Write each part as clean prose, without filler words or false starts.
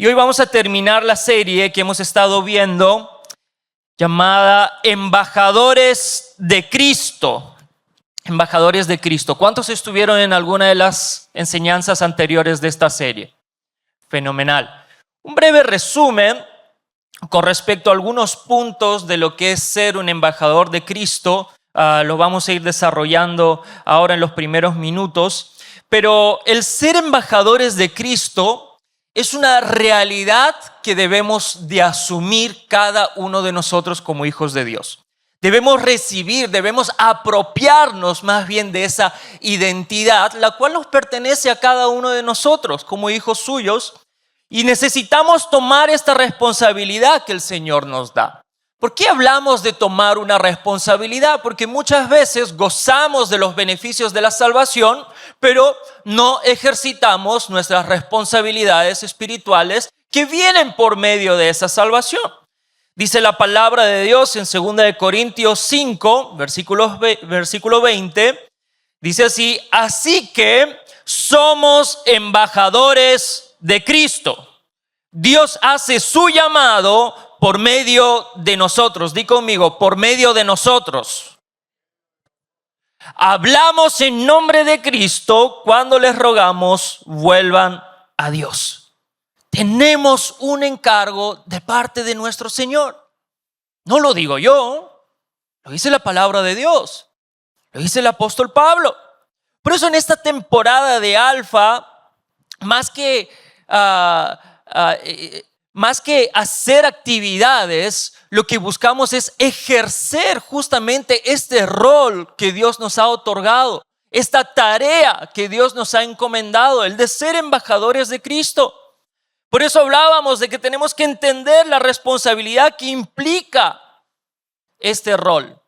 Y hoy vamos a terminar la serie que hemos estado viendo llamada Embajadores de Cristo. Embajadores de Cristo. ¿Cuántos estuvieron en alguna de las enseñanzas anteriores de esta serie? Fenomenal. Un breve resumen con respecto a algunos puntos de lo que es ser un embajador de Cristo. Lo vamos a ir desarrollando ahora en los primeros minutos. Pero el ser embajadores de Cristo es una realidad que debemos de asumir cada uno de nosotros como hijos de Dios. Debemos recibir, debemos apropiarnos más bien de esa identidad, la cual nos pertenece a cada uno de nosotros como hijos suyos. Y necesitamos tomar esta responsabilidad que el Señor nos da. ¿Por qué hablamos de tomar una responsabilidad? Porque muchas veces gozamos de los beneficios de la salvación, pero no ejercitamos nuestras responsabilidades espirituales que vienen por medio de esa salvación. Dice la palabra de Dios en 2 Corintios 5, versículo 20, dice así: así que somos embajadores de Cristo. Dios hace su llamado por medio de nosotros. Di conmigo, por medio de nosotros. Hablamos en nombre de Cristo cuando les rogamos vuelvan a Dios. Tenemos un encargo de parte de nuestro Señor. No lo digo yo, lo dice la palabra de Dios, lo dice el apóstol Pablo. Por eso en esta temporada de Alfa, más que hacer actividades, lo que buscamos es ejercer justamente este rol que Dios nos ha otorgado, esta tarea que Dios nos ha encomendado, el de ser embajadores de Cristo. Por eso hablábamos de que tenemos que entender la responsabilidad que implica este rol.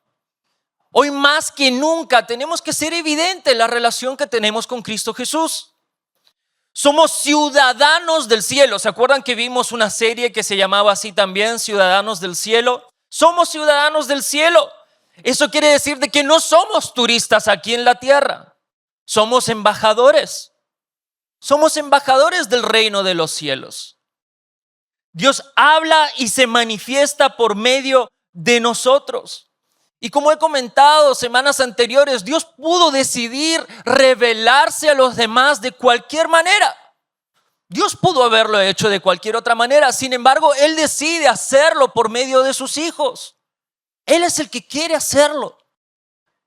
Hoy más que nunca tenemos que ser evidente la relación que tenemos con Cristo Jesús. Somos ciudadanos del cielo. ¿Se acuerdan que vimos una serie que se llamaba así también, Ciudadanos del Cielo? Somos ciudadanos del cielo. Eso quiere decir de que no somos turistas aquí en la tierra. Somos embajadores. Somos embajadores del reino de los cielos. Dios habla y se manifiesta por medio de nosotros. Y como he comentado semanas anteriores, Dios pudo decidir revelarse a los demás de cualquier manera. Dios pudo haberlo hecho de cualquier otra manera. Sin embargo, Él decide hacerlo por medio de sus hijos. Él es el que quiere hacerlo.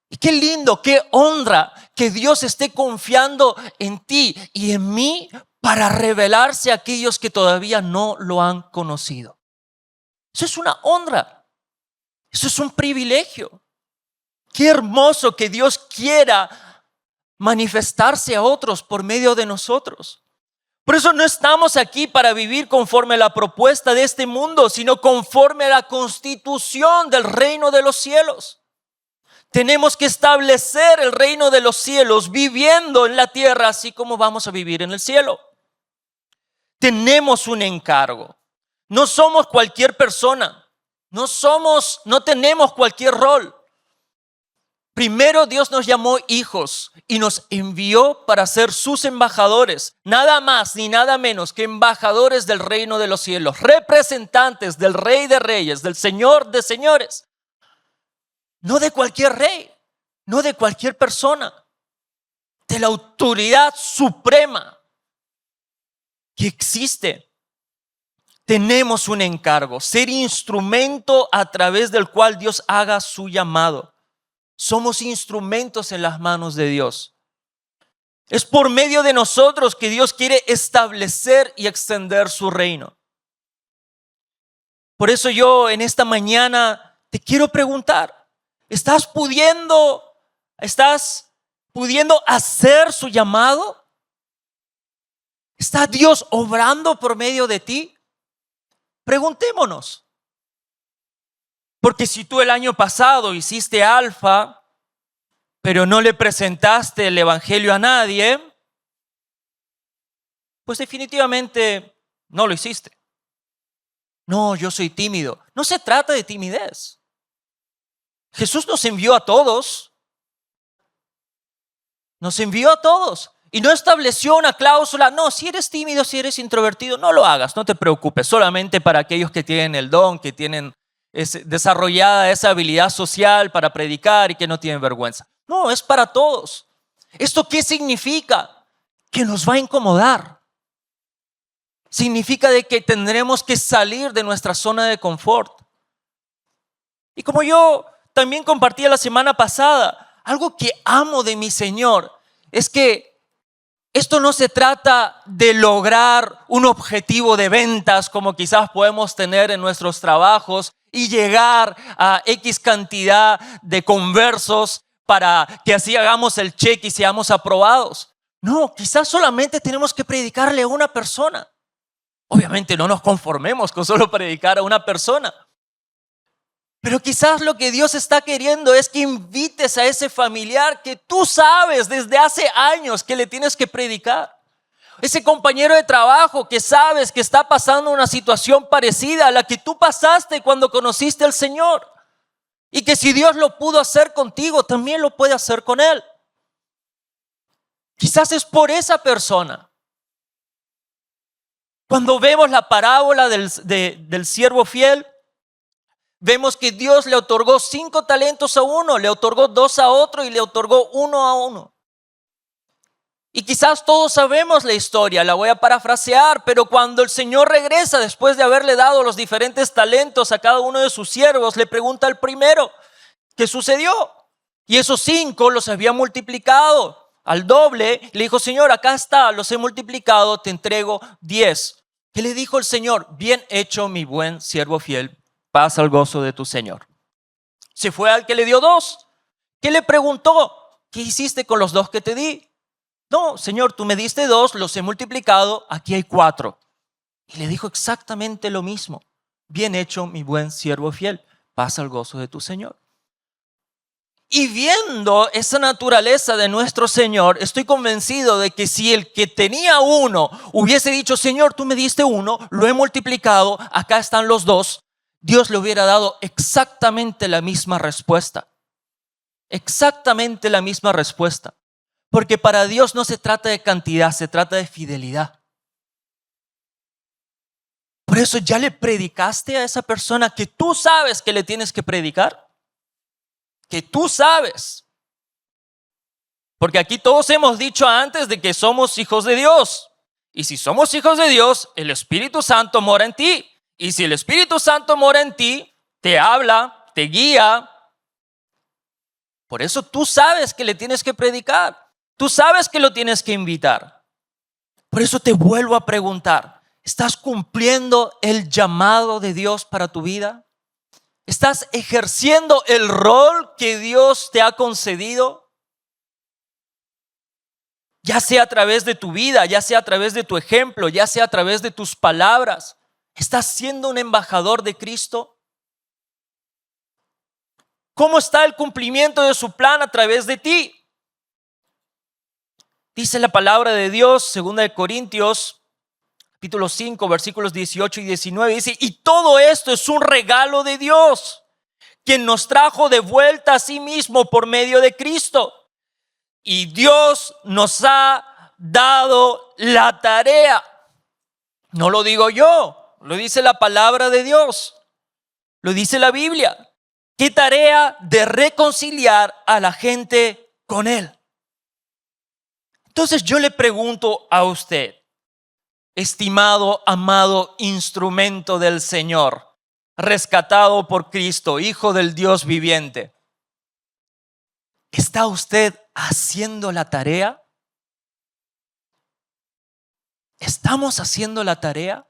Y qué lindo, qué honra que Dios esté confiando en ti y en mí para revelarse a aquellos que todavía no lo han conocido. Eso es una honra. Eso es un privilegio. Qué hermoso que Dios quiera manifestarse a otros por medio de nosotros. Por eso no estamos aquí para vivir conforme a la propuesta de este mundo, sino conforme a la constitución del reino de los cielos. Tenemos que establecer el reino de los cielos viviendo en la tierra así como vamos a vivir en el cielo. Tenemos un encargo. No somos cualquier persona. No tenemos cualquier rol. Primero Dios nos llamó hijos y nos envió para ser sus embajadores. Nada más ni nada menos que embajadores del reino de los cielos. Representantes del Rey de Reyes, del Señor de Señores. No de cualquier rey, no de cualquier persona. De la autoridad suprema que existe. Tenemos un encargo, ser instrumento a través del cual Dios haga su llamado. Somos instrumentos en las manos de Dios. Es por medio de nosotros que Dios quiere establecer y extender su reino. Por eso yo en esta mañana te quiero preguntar, ¿estás pudiendo hacer su llamado? ¿Está Dios obrando por medio de ti? Preguntémonos. Porque si tú el año pasado hiciste Alfa, pero no le presentaste el evangelio a nadie, pues definitivamente no lo hiciste. No, yo soy tímido. No se trata de timidez. Jesús nos envió a todos. Nos envió a todos. Y no estableció una cláusula, no, si eres tímido, si eres introvertido, no lo hagas, no te preocupes, solamente para aquellos que tienen el don, que tienen desarrollada esa habilidad social para predicar y que no tienen vergüenza. No, es para todos. ¿Esto qué significa? Que nos va a incomodar. Significa de que tendremos que salir de nuestra zona de confort. Y como yo también compartí la semana pasada, algo que amo de mi Señor es que esto no se trata de lograr un objetivo de ventas como quizás podemos tener en nuestros trabajos y llegar a X cantidad de conversos para que así hagamos el cheque y seamos aprobados. No, quizás solamente tenemos que predicarle a una persona. Obviamente no nos conformemos con solo predicar a una persona. Pero quizás lo que Dios está queriendo es que invites a ese familiar que tú sabes desde hace años que le tienes que predicar. Ese compañero de trabajo que sabes que está pasando una situación parecida a la que tú pasaste cuando conociste al Señor. Y que si Dios lo pudo hacer contigo, también lo puede hacer con él. Quizás es por esa persona. Cuando vemos la parábola del siervo fiel, vemos que Dios le otorgó 5 talentos a uno, le otorgó 2 a otro y le otorgó 1 a uno. Y quizás todos sabemos la historia, la voy a parafrasear, pero cuando el Señor regresa después de haberle dado los diferentes talentos a cada uno de sus siervos, le pregunta al primero, ¿qué sucedió? Y esos 5 los había multiplicado al doble. Le dijo, Señor, acá está, los he multiplicado, te entrego 10. ¿Qué le dijo el Señor? Bien hecho, mi buen siervo fiel. Pasa al gozo de tu Señor. Se fue al que le dio 2. ¿Qué le preguntó? ¿Qué hiciste con los 2 que te di? No, Señor, tú me diste 2, los he multiplicado, aquí hay 4. Y le dijo exactamente lo mismo. Bien hecho, mi buen siervo fiel. Pasa al gozo de tu Señor. Y viendo esa naturaleza de nuestro Señor, estoy convencido de que si el que tenía 1 hubiese dicho, Señor, tú me diste 1, lo he multiplicado, acá están los 2, Dios le hubiera dado exactamente la misma respuesta. Exactamente la misma respuesta. Porque para Dios no se trata de cantidad, se trata de fidelidad. Por eso ya le predicaste a esa persona que tú sabes que le tienes que predicar. Que tú sabes. Porque aquí todos hemos dicho antes de que somos hijos de Dios. Y si somos hijos de Dios, el Espíritu Santo mora en ti. Y si el Espíritu Santo mora en ti, te habla, te guía. Por eso tú sabes que le tienes que predicar. Tú sabes que lo tienes que invitar. Por eso te vuelvo a preguntar, ¿estás cumpliendo el llamado de Dios para tu vida? ¿Estás ejerciendo el rol que Dios te ha concedido? Ya sea a través de tu vida, ya sea a través de tu ejemplo, ya sea a través de tus palabras. ¿Estás siendo un embajador de Cristo? ¿Cómo está el cumplimiento de su plan a través de ti? Dice la palabra de Dios, 2 Corintios, capítulo 5, versículos 18 y 19, dice, y todo esto es un regalo de Dios, quien nos trajo de vuelta a sí mismo por medio de Cristo. Y Dios nos ha dado la tarea. No lo digo yo, lo dice la palabra de Dios, lo dice la Biblia. ¿Qué tarea? De reconciliar a la gente con Él. Entonces yo le pregunto a usted, estimado, amado instrumento del Señor, rescatado por Cristo, Hijo del Dios viviente, ¿está usted haciendo la tarea? ¿Estamos haciendo la tarea?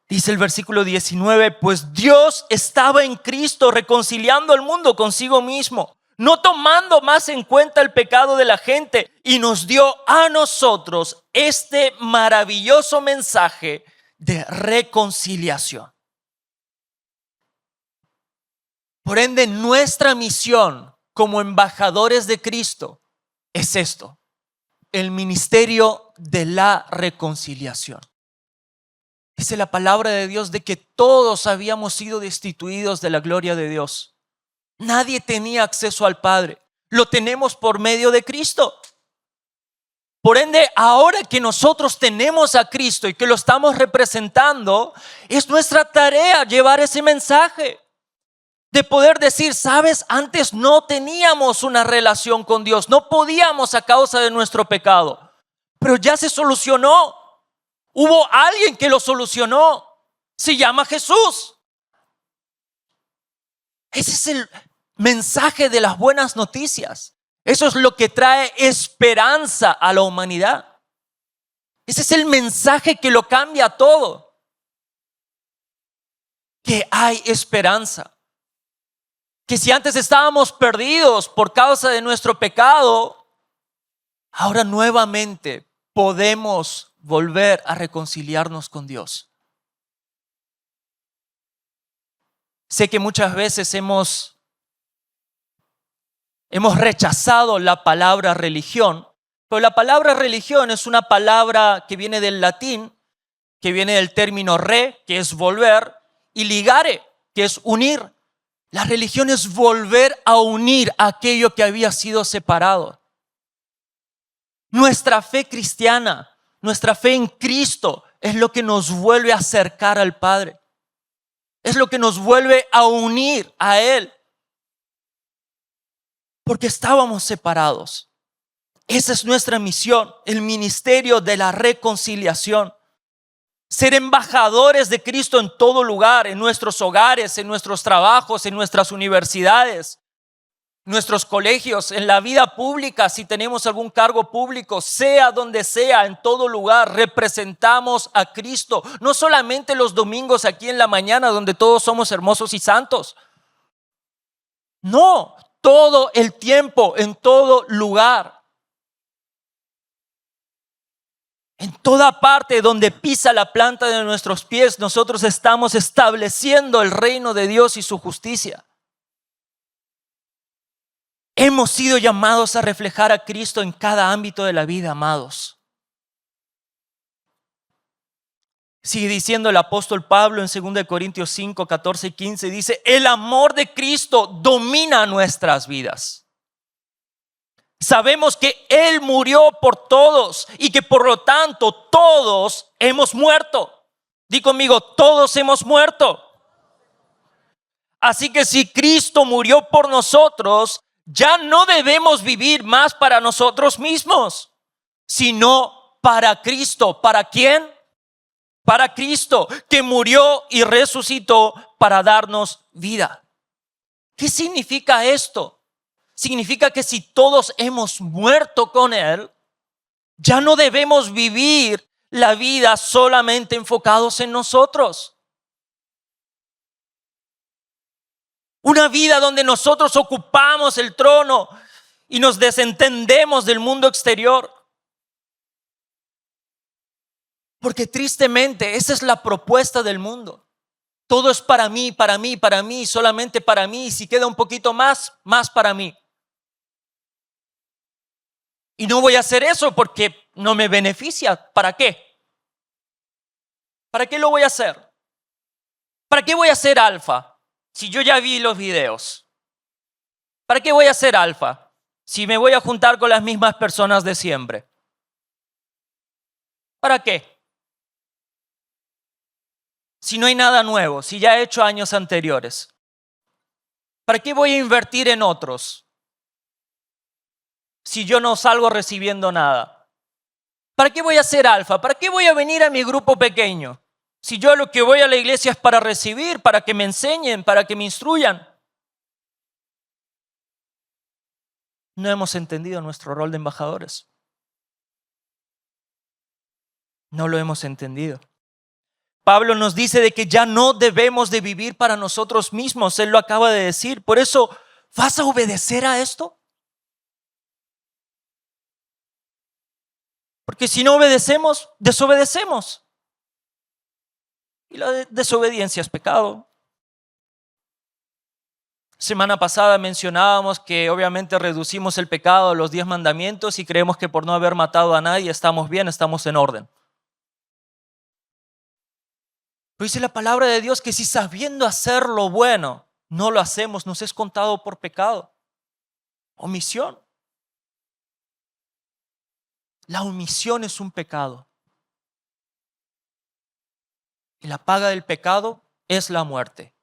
Dice el versículo 19, pues Dios estaba en Cristo reconciliando al mundo consigo mismo, no tomando más en cuenta el pecado de la gente, y nos dio a nosotros este maravilloso mensaje de reconciliación. Por ende, nuestra misión como embajadores de Cristo es esto, el ministerio de la reconciliación. Dice la palabra de Dios de que todos habíamos sido destituidos de la gloria de Dios. Nadie tenía acceso al Padre. lo tenemos por medio de Cristo. Por ende, ahora que nosotros tenemos a Cristo y que lo estamos representando, es nuestra tarea llevar ese mensaje. De poder decir, sabes, antes no teníamos una relación con Dios, no podíamos a causa de nuestro pecado, pero ya se solucionó. Hubo alguien que lo solucionó, se llama Jesús. Ese es el mensaje de las buenas noticias. Eso es lo que trae esperanza a la humanidad. Ese es el mensaje que lo cambia todo. Que hay esperanza. Que si antes estábamos perdidos por causa de nuestro pecado, ahora nuevamente podemos volver a reconciliarnos con Dios. Sé que muchas veces hemos rechazado la palabra religión, pero la palabra religión es una palabra que viene del latín, que viene del término re, que es volver, y ligare, que es unir. La religión es volver a unir aquello que había sido separado. Nuestra fe cristiana, nuestra fe en Cristo es lo que nos vuelve a acercar al Padre. Es lo que nos vuelve a unir a Él. Porque estábamos separados. Esa es nuestra misión, el ministerio de la reconciliación. Ser embajadores de Cristo en todo lugar, en nuestros hogares, en nuestros trabajos, en nuestras universidades, nuestros colegios, en la vida pública, si tenemos algún cargo público, sea donde sea, en todo lugar, representamos a Cristo. No solamente los domingos aquí en la mañana, donde todos somos hermosos y santos. No, todo el tiempo, en todo lugar. En toda parte donde pisa la planta de nuestros pies, nosotros estamos estableciendo el reino de Dios y su justicia. Hemos sido llamados a reflejar a Cristo en cada ámbito de la vida, amados. Sigue diciendo el apóstol Pablo en 2 Corintios 5, 14 y 15, dice, el amor de Cristo domina nuestras vidas. Sabemos que Él murió por todos y que por lo tanto todos hemos muerto. Di conmigo, todos hemos muerto. Así que si Cristo murió por nosotros, ya no debemos vivir más para nosotros mismos, sino para Cristo. ¿Para quién? Para Cristo, que murió y resucitó para darnos vida. ¿Qué significa esto? Significa que si todos hemos muerto con Él, ya no debemos vivir la vida solamente enfocados en nosotros. Una vida donde nosotros ocupamos el trono y nos desentendemos del mundo exterior. Porque tristemente esa es la propuesta del mundo. Todo es para mí, para mí, para mí, solamente para mí. Y si queda un poquito más, más para mí. Y no voy a hacer eso porque no me beneficia. ¿Para qué? ¿Para qué lo voy a hacer? ¿Para qué voy a hacer alfa si yo ya vi los videos? ¿Para qué voy a hacer alfa si me voy a juntar con las mismas personas de siempre? ¿Para qué? Si no hay nada nuevo, si ya he hecho años anteriores. ¿Para qué voy a invertir en otros si yo no salgo recibiendo nada? ¿Para qué voy a ser alfa? ¿Para qué voy a venir a mi grupo pequeño? Si yo lo que voy a la iglesia es para recibir, para que me enseñen, para que me instruyan. No hemos entendido nuestro rol de embajadores. No lo hemos entendido. Pablo nos dice de que ya no debemos de vivir para nosotros mismos. Él lo acaba de decir. Por eso, ¿vas a obedecer a esto? Porque si no obedecemos, desobedecemos. Y la desobediencia es pecado. Semana pasada mencionábamos que obviamente reducimos el pecado a los 10 mandamientos y creemos que por no haber matado a nadie estamos bien, estamos en orden. Pero dice la palabra de Dios que si sabiendo hacer lo bueno no lo hacemos, nos es contado por pecado. Omisión. La omisión es un pecado. Y la paga del pecado es la muerte,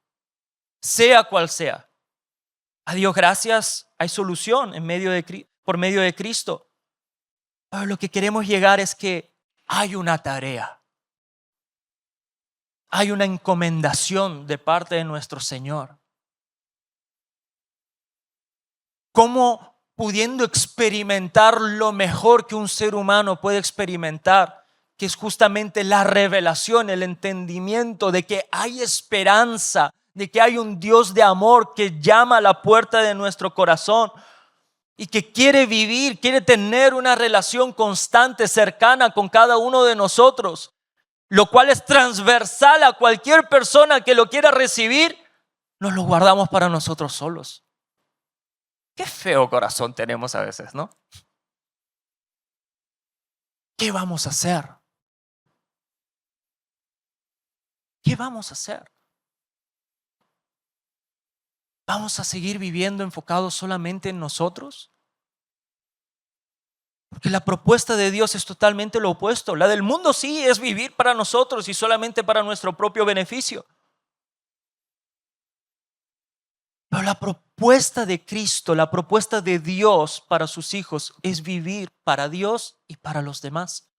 sea cual sea. A Dios gracias, hay solución por medio de Cristo. Pero lo que queremos llegar es que hay una tarea. Hay una encomendación de parte de nuestro Señor. ¿Cómo pudiendo experimentar lo mejor que un ser humano puede experimentar? Que es justamente la revelación, el entendimiento de que hay esperanza, de que hay un Dios de amor que llama a la puerta de nuestro corazón y que quiere vivir, quiere tener una relación constante, cercana con cada uno de nosotros, lo cual es transversal a cualquier persona que lo quiera recibir. Nos lo guardamos para nosotros solos. Qué feo corazón tenemos a veces, ¿no? ¿Qué vamos a hacer? ¿Qué vamos a hacer? ¿Vamos a seguir viviendo enfocados solamente en nosotros? Porque la propuesta de Dios es totalmente lo opuesto. La del mundo sí es vivir para nosotros y solamente para nuestro propio beneficio. Pero la propuesta de Cristo, la propuesta de Dios para sus hijos es vivir para Dios y para los demás,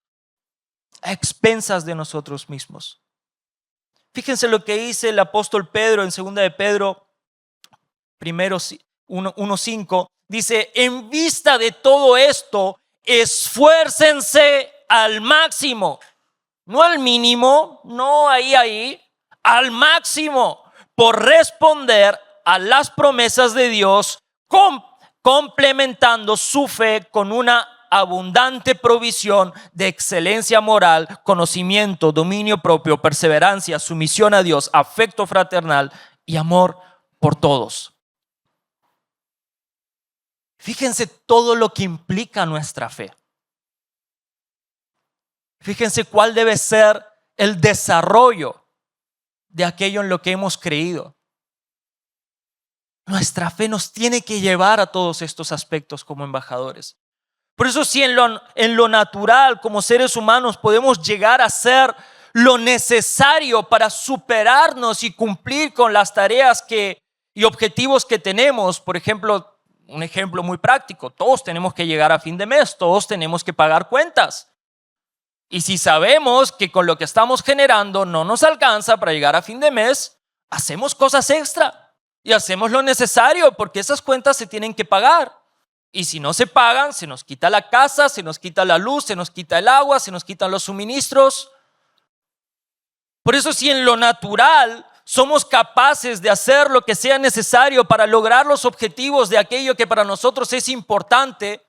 a expensas de nosotros mismos. Fíjense lo que dice el apóstol Pedro en 2 de Pedro 1:5. Dice, en vista de todo esto, esfuércense al máximo, no al mínimo, no ahí, al máximo, por responder a las promesas de Dios, complementando su fe con una abundante provisión de excelencia moral, conocimiento, dominio propio, perseverancia, sumisión a Dios, afecto fraternal y amor por todos. Fíjense todo lo que implica nuestra fe. Fíjense cuál debe ser el desarrollo de aquello en lo que hemos creído. Nuestra fe nos tiene que llevar a todos estos aspectos como embajadores. Por eso si en lo natural como seres humanos podemos llegar a hacer lo necesario para superarnos y cumplir con las tareas y objetivos que tenemos, por ejemplo, un ejemplo muy práctico, todos tenemos que llegar a fin de mes, todos tenemos que pagar cuentas. Y si sabemos que con lo que estamos generando no nos alcanza para llegar a fin de mes, hacemos cosas extra y hacemos lo necesario porque esas cuentas se tienen que pagar. Y si no se pagan, se nos quita la casa, se nos quita la luz, se nos quita el agua, se nos quitan los suministros. Por eso si en lo natural somos capaces de hacer lo que sea necesario para lograr los objetivos de aquello que para nosotros es importante,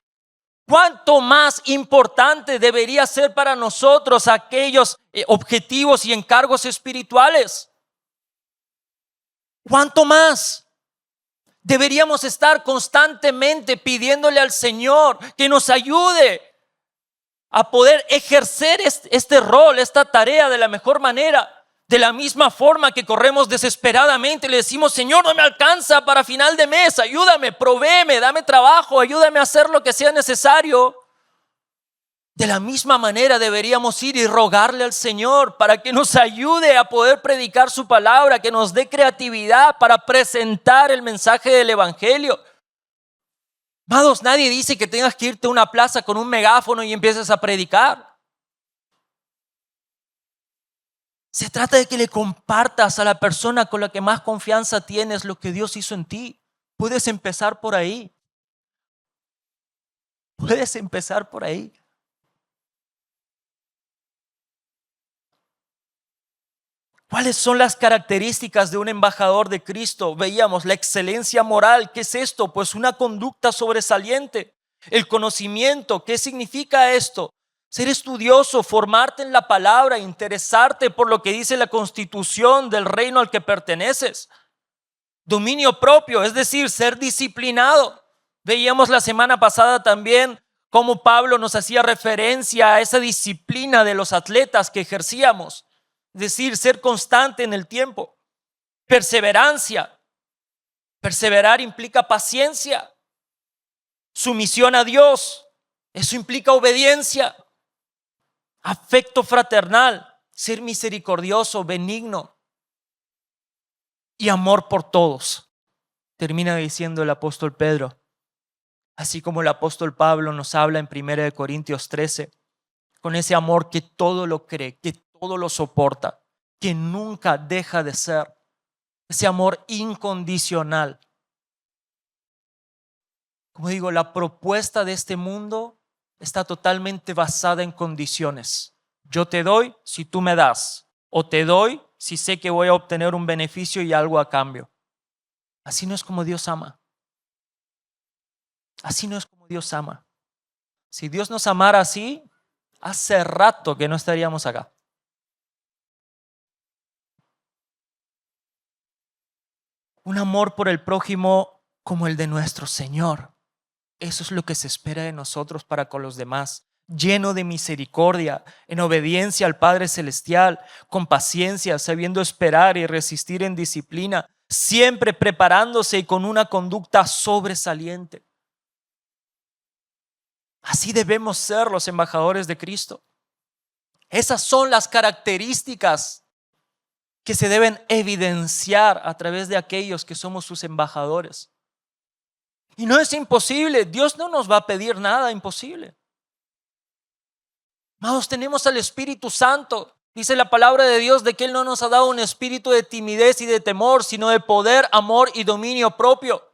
¿cuánto más importante debería ser para nosotros aquellos objetivos y encargos espirituales? ¿Cuánto más? Deberíamos estar constantemente pidiéndole al Señor que nos ayude a poder ejercer este rol, esta tarea de la mejor manera. De la misma forma que corremos desesperadamente y le decimos, Señor, no me alcanza para final de mes, ayúdame, provéeme, dame trabajo, ayúdame a hacer lo que sea necesario. De la misma manera deberíamos ir y rogarle al Señor para que nos ayude a poder predicar su palabra, que nos dé creatividad para presentar el mensaje del evangelio. Amados, nadie dice que tengas que irte a una plaza con un megáfono y empieces a predicar. Se trata de que le compartas a la persona con la que más confianza tienes lo que Dios hizo en ti. Puedes empezar por ahí. Puedes empezar por ahí. ¿Cuáles son las características de un embajador de Cristo? Veíamos la excelencia moral. ¿Qué es esto? Pues una conducta sobresaliente. El conocimiento. ¿Qué significa esto? Ser estudioso, formarte en la palabra, interesarte por lo que dice la constitución del reino al que perteneces. Dominio propio, es decir, ser disciplinado. Veíamos la semana pasada también cómo Pablo nos hacía referencia a esa disciplina de los atletas que ejercíamos. Es decir, ser constante en el tiempo. Perseverancia. Perseverar implica paciencia. sumisión a Dios. Eso implica obediencia, afecto fraternal, ser misericordioso, benigno y amor por todos. Termina diciendo el apóstol Pedro, así como el apóstol Pablo nos habla en 1 Corintios 13, con ese amor que todo lo cree, que todo lo soporta, que nunca deja de ser, ese amor incondicional. Como digo, la propuesta de este mundo está totalmente basada en condiciones. Yo te doy si tú me das, o te doy si sé que voy a obtener un beneficio y algo a cambio. Así no es como Dios ama. Así no es como Dios ama. Si Dios nos amara así, hace rato que no estaríamos acá. Un amor por el prójimo como el de nuestro Señor. Eso es lo que se espera de nosotros para con los demás. Lleno de misericordia, en obediencia al Padre Celestial, con paciencia, sabiendo esperar y resistir en disciplina, siempre preparándose y con una conducta sobresaliente. Así debemos ser los embajadores de Cristo. Esas son las características que se deben evidenciar a través de aquellos que somos sus embajadores. Y no es imposible, Dios no nos va a pedir nada imposible. Amados, tenemos al Espíritu Santo. Dice la palabra de Dios de que Él no nos ha dado un espíritu de timidez y de temor, sino de poder, amor y dominio propio.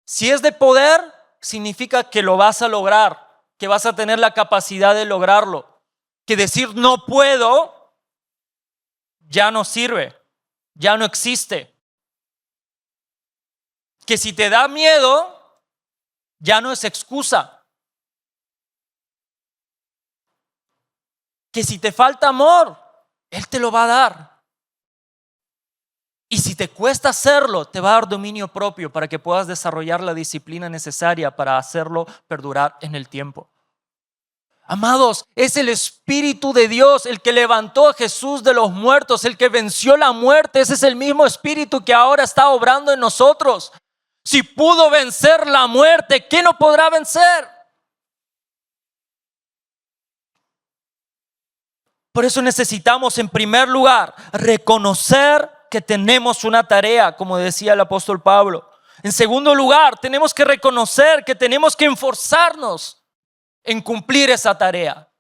Si es de poder, significa que lo vas a lograr, que vas a tener la capacidad de lograrlo. Que decir no puedo ya no sirve, ya no existe. Que si te da miedo, ya no es excusa. Que si te falta amor, Él te lo va a dar. Y si te cuesta hacerlo, te va a dar dominio propio para que puedas desarrollar la disciplina necesaria para hacerlo perdurar en el tiempo. Amados, es el Espíritu de Dios el que levantó a Jesús de los muertos, el que venció la muerte. Ese es el mismo Espíritu que ahora está obrando en nosotros. Si pudo vencer la muerte, ¿qué no podrá vencer? Por eso necesitamos, en primer lugar, reconocer que tenemos una tarea, como decía el apóstol Pablo. En segundo lugar, tenemos que reconocer que tenemos que esforzarnos en cumplir esa tarea.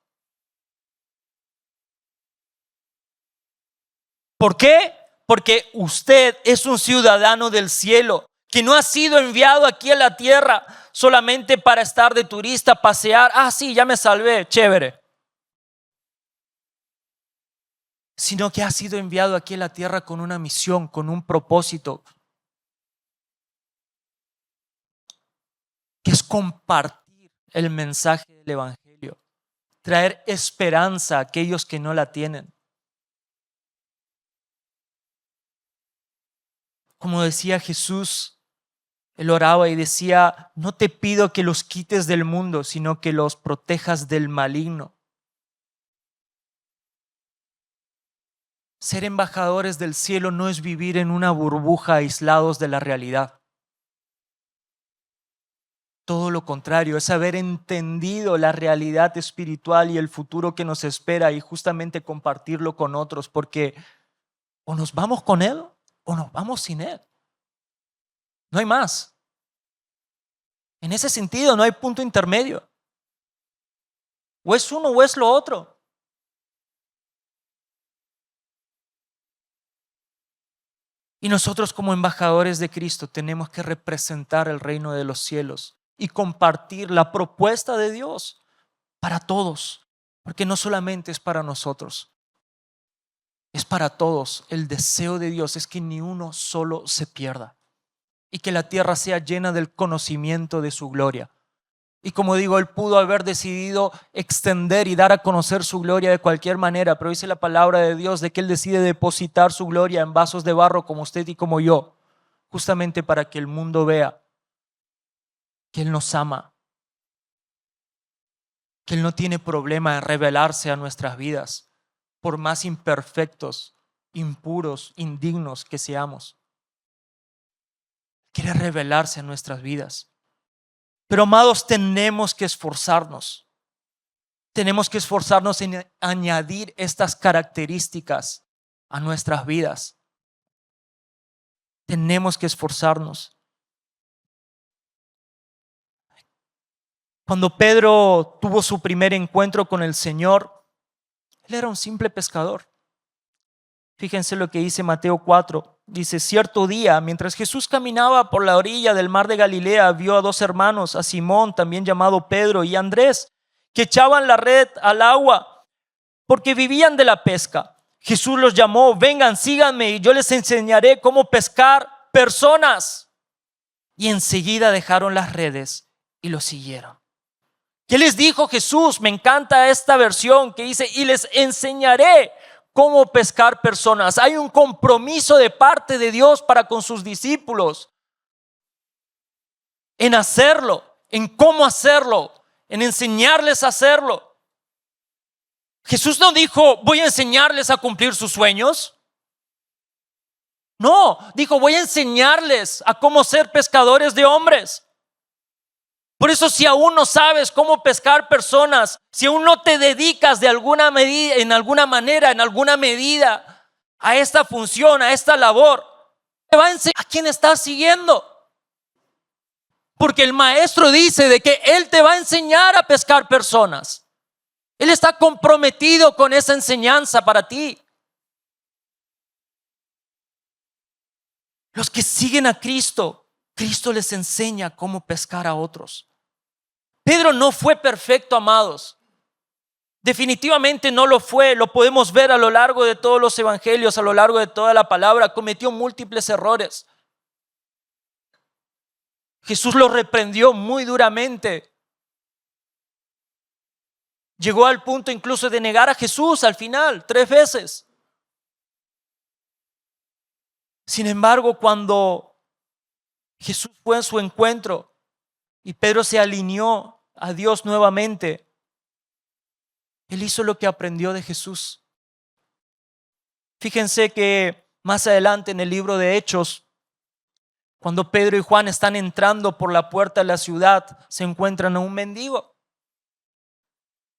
¿Por qué? Porque usted es un ciudadano del cielo, que no ha sido enviado aquí a la tierra solamente para estar de turista, pasear. Ah, sí, ya me salvé, chévere. Sino que ha sido enviado aquí a la tierra con una misión, con un propósito, que es compartir el mensaje del evangelio, traer esperanza a aquellos que no la tienen. Como decía Jesús, Él oraba y decía: no te pido que los quites del mundo, sino que los protejas del maligno. Ser embajadores del cielo no es vivir en una burbuja aislados de la realidad. Todo lo contrario, es haber entendido la realidad espiritual y el futuro que nos espera y justamente compartirlo con otros, porque o nos vamos con Él o nos vamos sin Él. No hay más. En ese sentido no hay punto intermedio. O es uno o es lo otro. Y nosotros como embajadores de Cristo tenemos que representar el reino de los cielos y compartir la propuesta de Dios para todos, porque no solamente es para nosotros, es para todos. El deseo de Dios es que ni uno solo se pierda y que la tierra sea llena del conocimiento de su gloria. Y como digo, Él pudo haber decidido extender y dar a conocer su gloria de cualquier manera, pero dice la palabra de Dios de que Él decide depositar su gloria en vasos de barro como usted y como yo, justamente para que el mundo vea que Él nos ama, que Él no tiene problema en revelarse a nuestras vidas, por más imperfectos, impuros, indignos que seamos. quiere revelarse en nuestras vidas. Pero amados, tenemos que esforzarnos. Tenemos que esforzarnos en añadir estas características a nuestras vidas. Tenemos que esforzarnos. Cuando Pedro tuvo su primer encuentro con el Señor, él era un simple pescador. Fíjense lo que dice Mateo 4. Dice, cierto día, mientras Jesús caminaba por la orilla del mar de Galilea, vio a dos hermanos, a Simón, también llamado Pedro, y a Andrés, que echaban la red al agua, porque vivían de la pesca. Jesús los llamó, vengan, síganme, y yo les enseñaré cómo pescar personas. Y enseguida dejaron las redes y los siguieron. ¿Qué les dijo Jesús? Me encanta esta versión que dice, y les enseñaré cómo pescar personas. Hay un compromiso de parte de Dios para con sus discípulos en hacerlo, en cómo hacerlo, en enseñarles a hacerlo. Jesús no dijo, voy a enseñarles a cumplir sus sueños. No, dijo, voy a enseñarles a cómo ser pescadores de hombres. Por eso, si aún no sabes cómo pescar personas, si aún no te dedicas de alguna medida, en alguna manera, en alguna medida a esta función, a esta labor, te va a enseñar a quién estás siguiendo. Porque el maestro dice de que él te va a enseñar a pescar personas. Él está comprometido con esa enseñanza para ti. Los que siguen a Cristo, Cristo les enseña cómo pescar a otros. Pedro no fue perfecto, amados. Definitivamente no lo fue. Lo podemos ver a lo largo de todos los evangelios, a lo largo de toda la palabra. Cometió múltiples errores. Jesús lo reprendió muy duramente. Llegó al punto incluso de negar a Jesús al final, 3 veces. Sin embargo, cuando Jesús fue en su encuentro y Pedro se alineó a Dios nuevamente, él hizo lo que aprendió de Jesús. Fíjense que más adelante en el libro de Hechos, cuando Pedro y Juan están entrando por la puerta de la ciudad, se encuentran a un mendigo.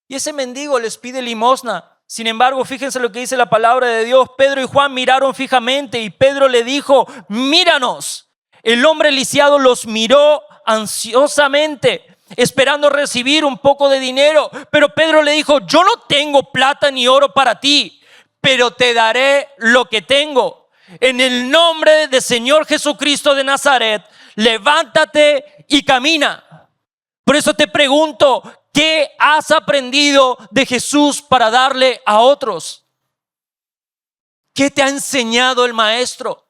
Y ese mendigo les pide limosna. Sin embargo, fíjense lo que dice la palabra de Dios. Pedro y Juan miraron fijamente y Pedro le dijo, míranos. El hombre lisiado los miró ansiosamente, esperando recibir un poco de dinero. Pero Pedro le dijo, yo no tengo plata ni oro para ti, pero te daré lo que tengo. En el nombre del Señor Jesucristo de Nazaret, levántate y camina. Por eso te pregunto, ¿qué has aprendido de Jesús para darle a otros? ¿Qué te ha enseñado el maestro?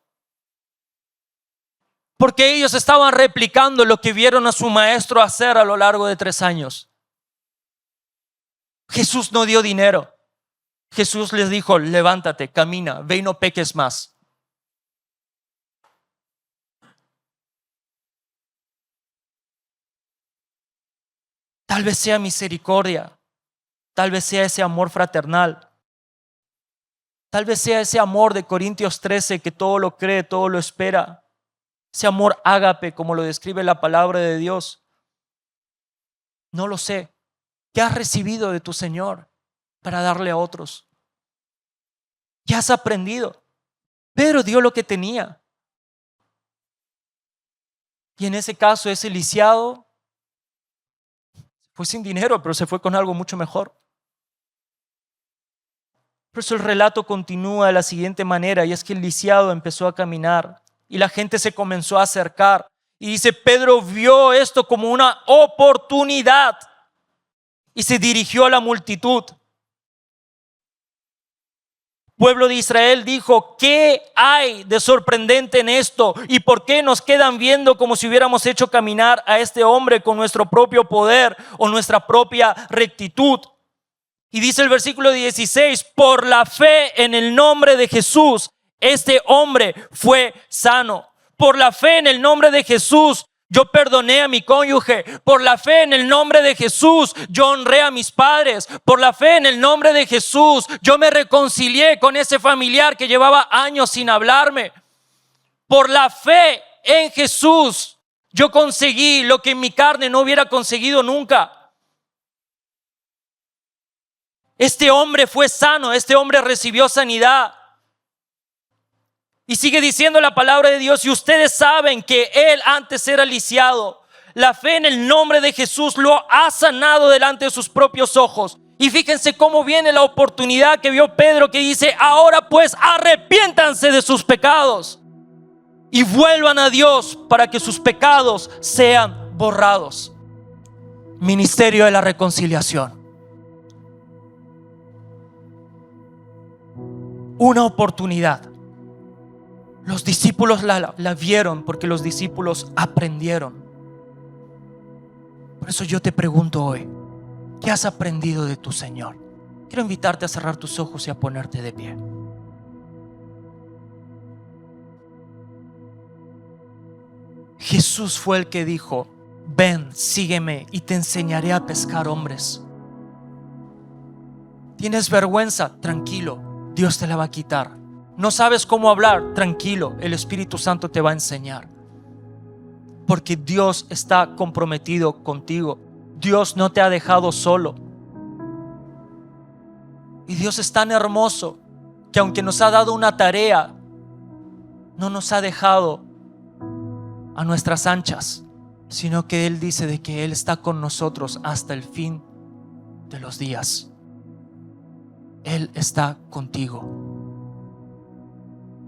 Porque ellos estaban replicando lo que vieron a su maestro hacer a lo largo de 3 años. Jesús no dio dinero. Jesús les dijo, levántate, camina, ve y no peques más. Tal vez sea misericordia, tal vez sea ese amor fraternal, tal vez sea ese amor de Corintios 13 que todo lo cree, todo lo espera. Ese amor ágape, como lo describe la palabra de Dios. No lo sé. ¿Qué has recibido de tu Señor para darle a otros? ¿Qué has aprendido? Pedro dio lo que tenía. Y en ese caso, ese lisiado fue sin dinero, pero se fue con algo mucho mejor. Por eso el relato continúa de la siguiente manera, y es que el lisiado empezó a caminar. Y la gente se comenzó a acercar. Y dice, Pedro vio esto como una oportunidad y se dirigió a la multitud. Pueblo de Israel dijo, ¿qué hay de sorprendente en esto? ¿Y por qué nos quedan viendo como si hubiéramos hecho caminar a este hombre con nuestro propio poder o nuestra propia rectitud? Y dice el versículo 16, por la fe en el nombre de Jesús, este hombre fue sano. Por la fe en el nombre de Jesús, yo perdoné a mi cónyuge. Por la fe en el nombre de Jesús, yo honré a mis padres. Por la fe en el nombre de Jesús, yo me reconcilié con ese familiar que llevaba años sin hablarme. Por la fe en Jesús yo conseguí lo que en mi carne no hubiera conseguido nunca. Este hombre fue sano, este hombre recibió sanidad. Y sigue diciendo la palabra de Dios, y ustedes saben que él antes era lisiado. La fe en el nombre de Jesús lo ha sanado delante de sus propios ojos. Y fíjense cómo viene la oportunidad que vio Pedro, que dice: ahora pues arrepiéntanse de sus pecados y vuelvan a Dios para que sus pecados sean borrados. Ministerio de la reconciliación. Una oportunidad. Los discípulos la vieron porque los discípulos aprendieron. Por eso yo te pregunto hoy, ¿qué has aprendido de tu Señor? Quiero invitarte a cerrar tus ojos y a ponerte de pie. Jesús fue el que dijo: ven, sígueme y te enseñaré a pescar hombres. ¿Tienes vergüenza? Tranquilo, Dios te la va a quitar. ¿No sabes cómo hablar? Tranquilo, el Espíritu Santo te va a enseñar. Porque Dios está comprometido contigo. Dios no te ha dejado solo. Y Dios es tan hermoso que aunque nos ha dado una tarea, no nos ha dejado a nuestras anchas, sino que Él dice de que Él está con nosotros hasta el fin de los días. Él está contigo.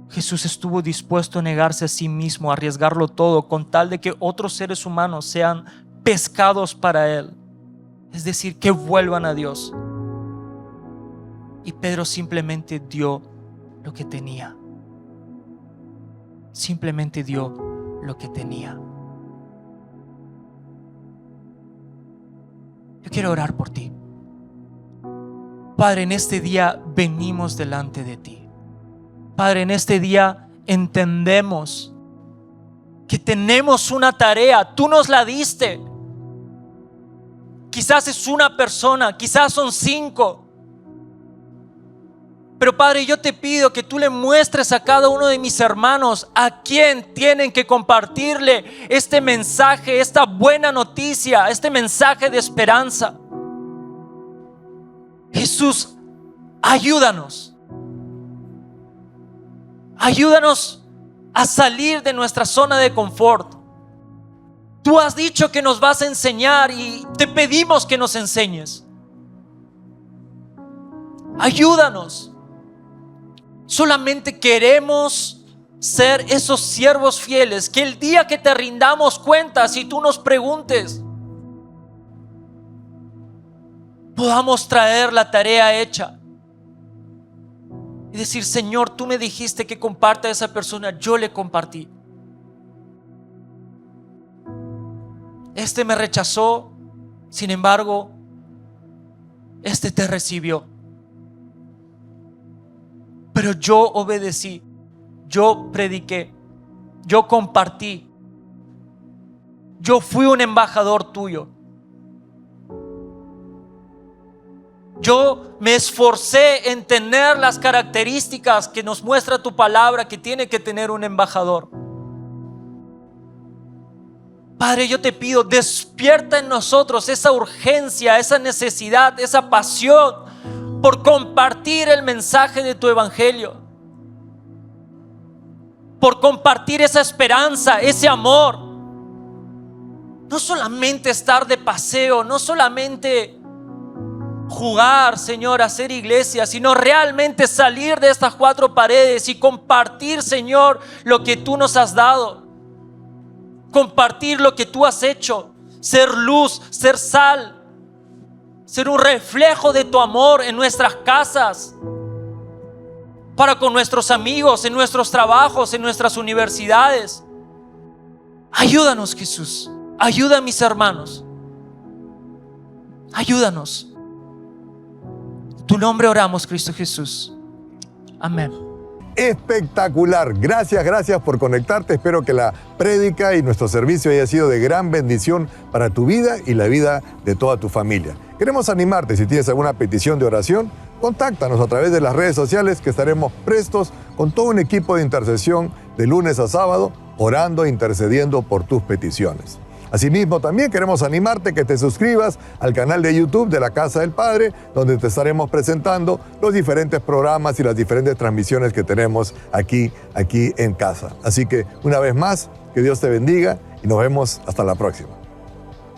Jesús estuvo dispuesto a negarse a sí mismo, a arriesgarlo todo con tal de que otros seres humanos sean pescados para Él, es decir, que vuelvan a Dios. Y Pedro simplemente dio lo que tenía. Simplemente dio lo que tenía. Yo quiero orar por ti. Padre, en este día venimos delante de ti. Padre, en este día entendemos que tenemos una tarea. Tú nos la diste. Quizás es una persona, quizás son 5. Pero Padre, yo te pido que tú le muestres a cada uno de mis hermanos a quién tienen que compartirle este mensaje, esta buena noticia, este mensaje de esperanza. Jesús, ayúdanos. Ayúdanos a salir de nuestra zona de confort. Tú has dicho que nos vas a enseñar y te pedimos que nos enseñes. Ayúdanos. Solamente queremos ser esos siervos fieles que el día que te rindamos cuentas y tú nos preguntes, podamos traer la tarea hecha y decir: Señor, tú me dijiste que comparta a esa persona, yo le compartí. Este me rechazó, sin embargo, este te recibió. Pero yo obedecí, yo prediqué, yo compartí, yo fui un embajador tuyo. Yo me esforcé en tener las características que nos muestra tu palabra que tiene que tener un embajador. Padre, yo te pido, despierta en nosotros esa urgencia, esa necesidad, esa pasión por compartir el mensaje de tu evangelio, por compartir esa esperanza, ese amor. No solamente estar de paseo, no solamente jugar, Señor, hacer iglesia, sino realmente salir de estas 4 paredes y compartir, Señor, lo que tú nos has dado. Compartir lo que tú has hecho. Ser luz, ser sal, ser un reflejo de tu amor en nuestras casas, para con nuestros amigos, en nuestros trabajos, en nuestras universidades. Ayúdanos, Jesús. Ayuda a mis hermanos. Ayúdanos. En tu nombre oramos, Cristo Jesús. Amén. Espectacular. Gracias por conectarte. Espero que la prédica y nuestro servicio haya sido de gran bendición para tu vida y la vida de toda tu familia. Queremos animarte. Si tienes alguna petición de oración, contáctanos a través de las redes sociales, que estaremos prestos con todo un equipo de intercesión de lunes a sábado orando e intercediendo por tus peticiones. Asimismo, también queremos animarte que te suscribas al canal de YouTube de la Casa del Padre, donde te estaremos presentando los diferentes programas y las diferentes transmisiones que tenemos aquí en casa. Así que, una vez más, que Dios te bendiga y nos vemos hasta la próxima.